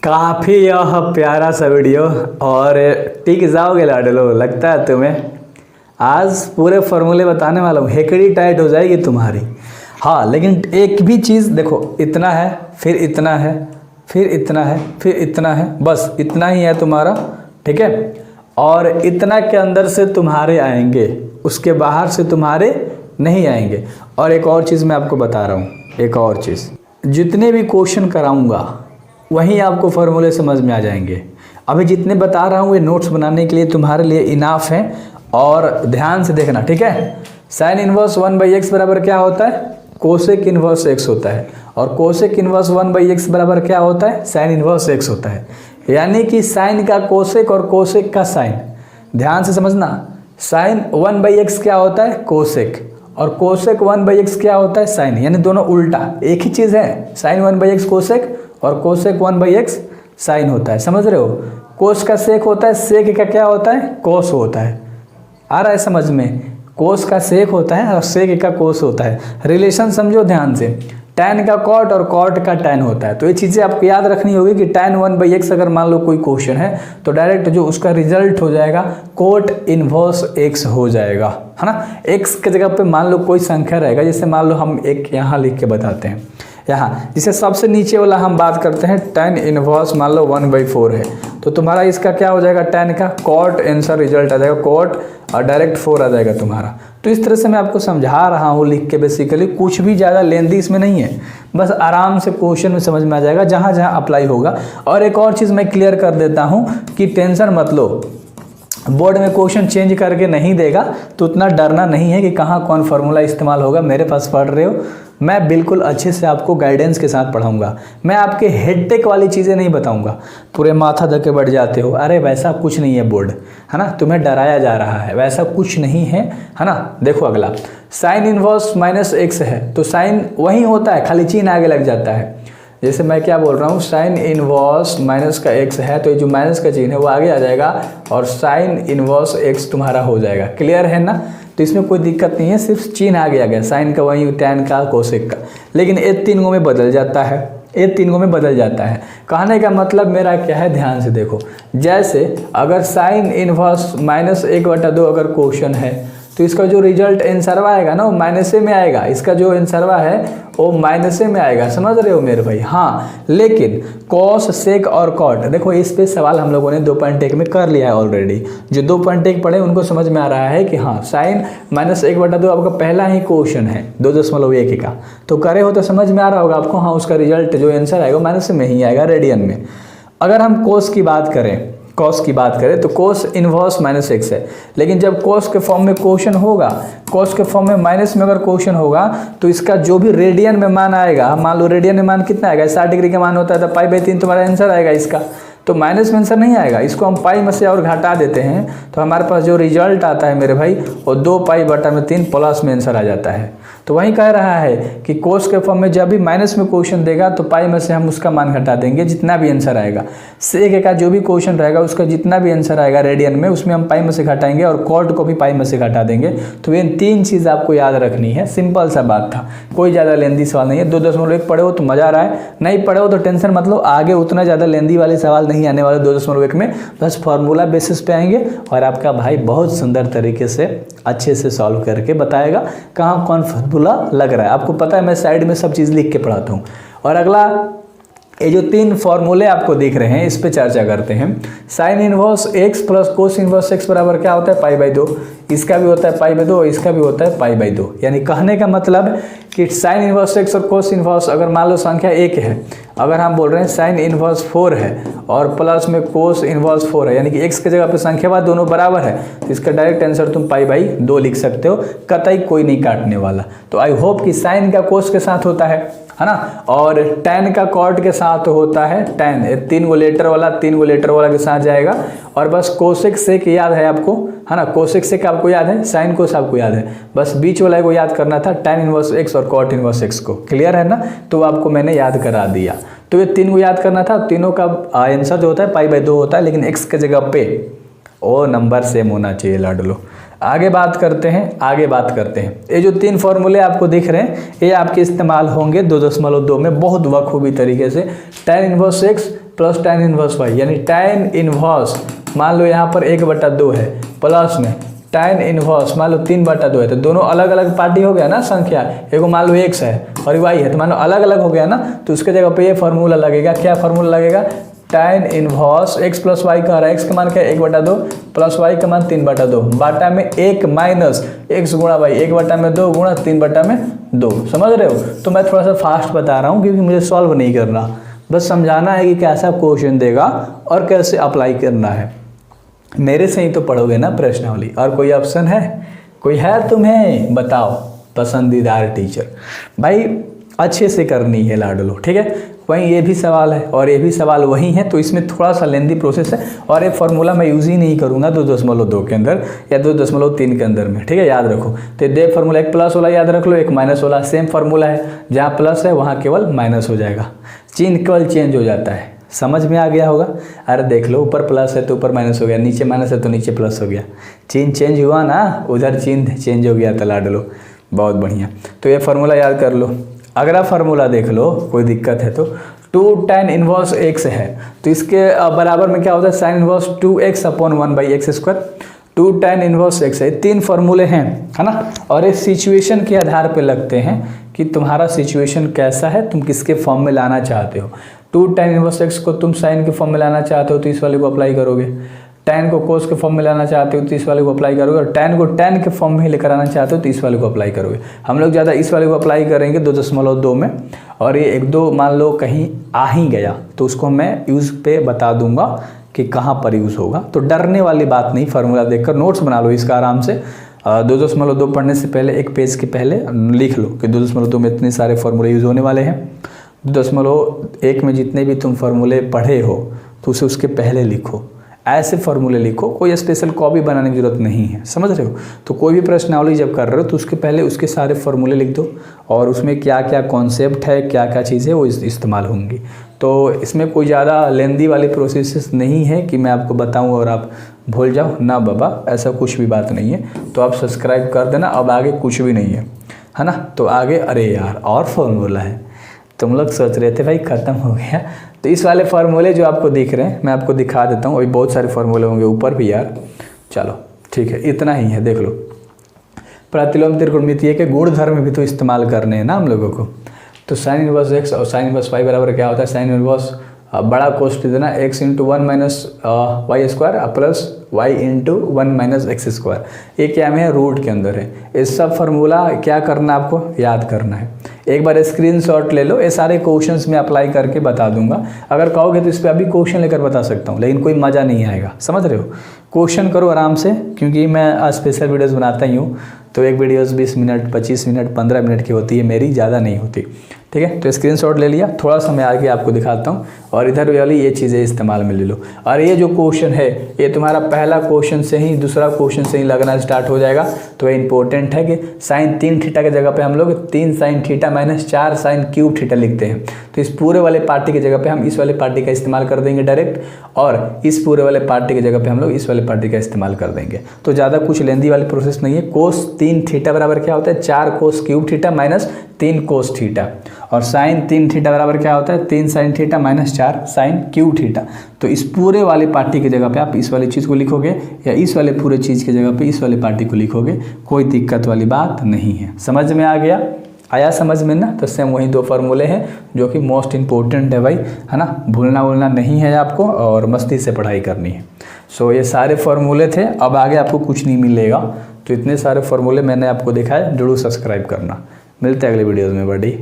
काफ़ी यह प्यारा सा वीडियो और टिक जाओगे लाडलो, लगता है तुम्हें। आज पूरे फॉर्मूले बताने वाला हूँ, हेकड़ी टाइट हो जाएगी तुम्हारी। हाँ, लेकिन एक भी चीज़ देखो, इतना है, फिर इतना है, फिर इतना है, फिर इतना है, बस इतना ही है तुम्हारा, ठीक है। और इतना के अंदर से तुम्हारे आएंगे, उसके बाहर से तुम्हारे नहीं आएंगे। और एक और चीज़ मैं आपको बता रहा हूँ, एक और चीज़, जितने भी क्वेश्चन कराऊँगा वहीं आपको फॉर्मूले समझ में आ जाएंगे। अभी जितने बता रहा हूँ ये नोट्स बनाने के लिए तुम्हारे लिए इनाफ है, और ध्यान से देखना, ठीक है। साइन इनवर्स 1/x बराबर क्या होता है? कोसेक इनवर्स x होता है। और कोसेक इनवर्स 1/x बराबर क्या होता है? साइन इनवर्स x होता है। यानी कि साइन का कोसेक और कोसेक का साइन, ध्यान से समझना। साइन 1/x क्या होता है? कोसेक, और कोसेक 1/x क्या होता है? साइन। यानी दोनों उल्टा, एक ही चीज़ है। साइन 1/x कोसेक और कोसेक 1/x साइन होता है, समझ रहे हो। कोस का सेक होता है, सेक का क्या होता है? कोस होता है। आ रहा है समझ में? कोस का सेक होता है और सेक का कोस होता है। रिलेशन समझो ध्यान से, टैन का कॉट और कॉट का टैन होता है। तो ये चीज़ें आपको याद रखनी होगी कि टैन 1/x अगर मान लो कोई क्वेश्चन है तो डायरेक्ट जो उसका रिजल्ट हो जाएगा कोट इनवर्स x हो जाएगा, है ना। x के जगह पे मान लो कोई संख्या रहेगा, जैसे मान लो हम एक यहाँ लिख के बताते हैं, यहाँ जिसे सबसे नीचे वाला हम बात करते हैं, टैन इनवर्स मान लो 1/4 है, तो तुम्हारा इसका क्या हो जाएगा? टैन का कॉट आंसर रिजल्ट आ जाएगा, कॉट और डायरेक्ट 4 आ जाएगा तुम्हारा। तो इस तरह से मैं आपको समझा रहा हूँ लिख के, बेसिकली कुछ भी ज़्यादा लेंदी इसमें नहीं है, बस आराम से क्वेश्चन में समझ में आ जाएगा जहाँ जहाँ अप्लाई होगा। और एक और चीज़ मैं क्लियर कर देता हूँ कि टेंशन मत लो, बोर्ड में क्वेश्चन चेंज करके नहीं देगा तो उतना डरना नहीं है कि कहाँ कौन फार्मूला इस्तेमाल होगा। मेरे पास पढ़ रहे हो, मैं बिल्कुल अच्छे से आपको गाइडेंस के साथ पढ़ाऊंगा। मैं आपके हेडटेक वाली चीज़ें नहीं बताऊंगा, पूरे माथा धक्के बढ़ जाते हो, अरे वैसा कुछ नहीं है बोर्ड, है ना, तुम्हें डराया जा रहा है, वैसा कुछ नहीं है, है ना। देखो अगला, साइन इनवर्स -x है, तो साइन वही होता है, खाली चिन्ह आगे लग जाता है। जैसे मैं क्या बोल रहा हूँ, साइन इनवर्स माइनस का x है, तो ये जो माइनस का चिन्ह है वो आगे आ जाएगा और साइन इनवर्स x तुम्हारा हो जाएगा। क्लियर है ना। तो इसमें कोई दिक्कत नहीं है, सिर्फ चिन्ह आगे आ गया, साइन का वही, टैन का, कोसेक का। लेकिन ये 3 गो में बदल जाता है, ये 3 गो में बदल जाता है। कहने का मतलब मेरा क्या है, ध्यान से देखो। जैसे अगर साइन इनवर्स -1/2 अगर क्वेश्चन है तो इसका जो रिजल्ट आंसरवा आएगा ना वो माइनसे में आएगा, इसका जो आंसरवा है वो माइनसे में आएगा, समझ रहे हो मेरे भाई। हाँ, लेकिन कॉस, सेक और कॉट, देखो इस पे सवाल हम लोगों ने 2.1 में कर लिया है ऑलरेडी। जो 2.1 पढ़े उनको समझ में आ रहा है कि हाँ साइन -1/2 आपका पहला ही क्वेश्चन है 2.1 का, तो करे हो तो समझ में आ रहा होगा आपको। हाँ, उसका रिजल्ट जो आंसर आएगा माइनस में ही आएगा, रेडियन में। अगर हम कोस की बात करें, कॉस की बात करें तो कोस इनवर्स -x है, लेकिन जब कोस के फॉर्म में क्वेश्चन होगा, कोस के फॉर्म में माइनस में अगर क्वेश्चन होगा तो इसका जो भी रेडियन में मान आएगा, मान लो रेडियन में मान कितना आएगा, 60 डिग्री का मान होता है, तो π/3 तुम्हारा आंसर आएगा इसका। तो माइनस में आंसर नहीं आएगा, इसको हम पाई में से और घटा देते हैं तो हमारे पास जो रिजल्ट आता है मेरे भाई वो 2π/3 प्लस में आंसर आ जाता है। तो वही कह रहा है कि कोस के फॉर्म में जब भी माइनस में क्वेश्चन देगा तो पाई में से हम उसका मान घटा देंगे, जितना भी आंसर आएगा। सेक का जो भी क्वेश्चन रहेगा उसका जितना भी आंसर आएगा रेडियन में, उसमें हम पाई में से घटाएंगे और कॉट को भी पाई में से घटा देंगे। तो ये 3 चीज़ आपको याद रखनी है, सिंपल सा बात था, कोई ज़्यादा लेंदी सवाल नहीं है। 2.1 पढ़े हो तो मज़ा आ रहा है, नहीं पढ़े हो तो टेंशन मत लो, आगे उतना ज़्यादा लेंदी वाले सवाल नहीं आने वाले 2.1 में, बस फार्मूला बेसिस पे आएंगे और आपका भाई बहुत सुंदर तरीके से अच्छे से सॉल्व करके बताएगा कहाँ कौन फार्मूला लग रहा है। आपको पता है मैं साइड में सब चीज़ लिख के पढ़ाता हूँ। और अगला, ये जो 3 फॉर्मूले आपको दिख रहे हैं इस पे चर्चा करते हैं। Sine inverse x plus cos inverse x बराबर क्या होता है? π/2। इसका भी होता है π/2 और इसका भी होता है π/2। यानी कहने का मतलब कि साइन इनवर्स x और कोस इनवर्स, अगर मान लो संख्या 1 है, अगर हम बोल रहे हैं साइन इनवर्स 4 है और प्लस में कोस इनवर्स 4 है, यानी कि x के जगह पे संख्या बाद दोनों बराबर है, तो इसका डायरेक्ट आंसर तुम π/2 लिख सकते हो, कतई कोई नहीं काटने वाला। तो आई होप कि साइन का कोस के साथ होता है ना, और टैन का कॉट के साथ होता है टैन, 3 गो लेटर वाला, 3 गो लेटर वाला के साथ जाएगा। और बस कोसेक सेक याद है आपको, है ना, कोसेक सेक आपको याद है, साइन कोस आपको याद है, बस बीच वाला को याद करना था, टैन इनवर्स x और कॉट इनवर्स x को। क्लियर है ना, तो आपको मैंने याद करा दिया। तो ये 3 को याद करना था, तीनों का आंसर जो होता है π/2 होता है, लेकिन x के जगह पे ओ नंबर सेम होना चाहिए लाडलो। आगे बात करते हैं, ये जो 3 फॉर्मूले आपको दिख रहे हैं ये आपके इस्तेमाल होंगे 2.2 में बहुत बखूबी तरीके से। tan inverse x, plus tan inverse y, यानी tan इनवर्स मान लो यहाँ पर 1/2 है प्लस में tan इनवर्स मान लो 3/2 है, तो दोनों अलग अलग पार्टी हो गया ना संख्या, एगो मान लो x है और y है, तो मान लो अलग अलग हो गया ना, तो उसके जगह पे ये फार्मूला लगेगा। क्या फार्मूला लगेगा? tan inverse x plus y का रहा है, x का मान क्या है 1/2 प्लस y का मान 3/2 बाटा में 1 माइनस x गुणा y, 1/2 गुणा 3/2। समझ रहे हो? तो मैं थोड़ा सा फास्ट बता रहा हूँ क्योंकि मुझे सॉल्व नहीं करना, बस समझाना है कि कैसा क्वेश्चन देगा और कैसे अप्लाई करना है। मेरे से ही तो पढ़ोगे ना प्रश्नावली, और कोई ऑप्शन है? कोई है तुम्हें? बताओ पसंदीदार टीचर। भाई अच्छे से करनी है लाडलो, ठीक है। वहीं ये भी सवाल है और ये भी सवाल वही है, तो इसमें थोड़ा सा लेंदी प्रोसेस है और ये फार्मूला मैं यूज़ ही नहीं करूँगा 2.2 के अंदर या 2.3 के अंदर में, ठीक है। याद रखो, तो दे फार्मूला एक प्लस वाला याद रख लो, एक माइनस वाला, सेम फार्मूला है, जहाँ प्लस है वहाँ केवल माइनस हो जाएगा, चिन्ह केवल चेंज हो जाता है। समझ में आ गया होगा? अरे देख लो, ऊपर प्लस है तो ऊपर माइनस हो गया, नीचे माइनस है तो नीचे प्लस हो गया, चिन्ह चेंज हुआ ना, उधर चिन्ह चेंज हो गया, तो लाडलो बहुत बढ़िया। तो ये फार्मूला याद कर लो। अगला फार्मूला देख लो, कोई दिक्कत है तो 2 tan इनवर्स x है, तो इसके बराबर में क्या होता है sin inverse 2x upon 1/x²। 2 tan inverse x है, 3 फार्मूले हैं, है ना, और ये सिचुएशन के आधार पे लगते हैं कि तुम्हारा सिचुएशन कैसा है, तुम किसके फॉर्म में लाना चाहते हो। 2 tan इनवर्स x को तुम साइन के फॉर्म में लाना चाहते हो तो इस वाले को अप्लाई करोगे, tan को कोस के फॉर्म में लाना चाहते हो तो इस वाले को अप्लाई करोगे, और tan को tan के फॉर्म में ही लेकर आना चाहते हो तो इस वाले को अप्लाई करोगे। हम लोग ज़्यादा इस वाले को अप्लाई करेंगे 2.2 में, और ये 1-2 मान लो कहीं आ ही गया तो उसको मैं यूज़ पे बता दूंगा कि कहाँ पर यूज़ होगा, तो डरने वाली बात नहीं। फार्मूला देखकर नोट्स बना लो इसका आराम से। 2.2 पढ़ने से पहले एक पेज के पहले लिख लो कि 2.2 में इतने सारे फार्मूले यूज़ होने वाले हैं। 2.1 में जितने भी तुम फार्मूले पढ़े हो तो उसे उसके पहले लिखो, ऐसे फार्मूले लिखो, कोई स्पेशल कॉपी बनाने की जरूरत नहीं है। समझ रहे हो? तो कोई भी प्रश्नावली जब कर रहे हो तो उसके पहले उसके सारे फार्मूले लिख दो, और उसमें क्या क्या कॉन्सेप्ट है, क्या क्या चीज़ें वो इस्तेमाल होंगी। तो इसमें कोई ज़्यादा लेंदी वाली प्रोसेस नहीं है कि मैं आपको बताऊं और आप भूल जाओ ना बाबा, ऐसा कुछ भी बात नहीं है। तो आप सब्सक्राइब कर देना, अब आगे कुछ भी नहीं है ना। तो आगे अरे यार और फार्मूला है, तुम लोग सोच रहे थे भाई ख़त्म हो गया, तो इस वाले फार्मूले जो आपको दिख रहे हैं मैं आपको दिखा देता हूँ। अभी बहुत सारे फार्मूले होंगे ऊपर भी यार, चलो ठीक है, इतना ही है, देख लो। प्रतिलोम त्रिकोणमितीय के गुणधर्म भी तो इस्तेमाल करने हैं ना हम लोगों को। तो साइन इनवर्स x और साइन इनवर्स y बराबर क्या होता है? साइन इनवर्स बड़ा कोष्ठ देना x × 1 - y² plus y × 1 - x²। ये क्या में है? रूट के अंदर है। ये सब फार्मूला क्या करना है आपको? याद करना है। एक बार स्क्रीनशॉट ले लो, ये सारे क्वेश्चंस में अप्लाई करके बता दूंगा। अगर कहोगे तो इस पर अभी क्वेश्चन लेकर बता सकता हूँ, लेकिन कोई मज़ा नहीं आएगा। समझ रहे हो? क्वेश्चन करो आराम से, क्योंकि मैं स्पेशल वीडियोज़ बनाता ही हूँ, तो एक वीडियोज़ 20 मिनट, 25 मिनट, 15 मिनट की होती है मेरी, ज़्यादा नहीं होती। ठीक है, तो स्क्रीनशॉट ले लिया, थोड़ा सा मैं आगे आपको दिखाता हूँ, और इधर वाली ये चीज़ें इस्तेमाल में ले लो। और ये जो क्वेश्चन है ये तुम्हारा पहला क्वेश्चन से ही, दूसरा क्वेश्चन से ही लगना स्टार्ट हो जाएगा। तो ये इंपॉर्टेंट है कि साइन 3 थीटा की जगह पे हम लोग 3 sin theta - 4 sin cube theta लिखते हैं। तो इस पूरे वाले पार्टी की जगह पे हम इस वाले पार्टी का इस्तेमाल कर देंगे डायरेक्ट, और इस पूरे वाले पार्टी की जगह पे हम लोग इस वाले पार्टी का इस्तेमाल कर देंगे। तो ज़्यादा कुछ लेंदी वाली प्रोसेस नहीं है। कोस 3 थीटा बराबर क्या होता है? 4 cos cube theta - 3 cos theta. और साइन 3 थीटा बराबर क्या होता है? 3 sin theta - 4 sin cube theta. तो इस पूरे वाले पार्टी की जगह पे आप इस वाली चीज़ को लिखोगे, या इस वाले पूरे चीज़ की जगह पे इस वाले पार्टी को लिखोगे, कोई दिक्कत वाली बात नहीं है। समझ में आ गया? आया समझ में ना? तो सेम वही 2 फार्मूले हैं जो कि मोस्ट इंपॉर्टेंट है भाई, है ना। भूलना नहीं है आपको, और मस्ती से पढ़ाई करनी है। सो ये सारे फार्मूले थे, अब आगे आपको कुछ नहीं मिलेगा। तो इतने सारे फार्मूले मैंने आपको दिखाए, जरूर सब्सक्राइब करना। मिलते हैं अगले वीडियोज़ में बड़ी।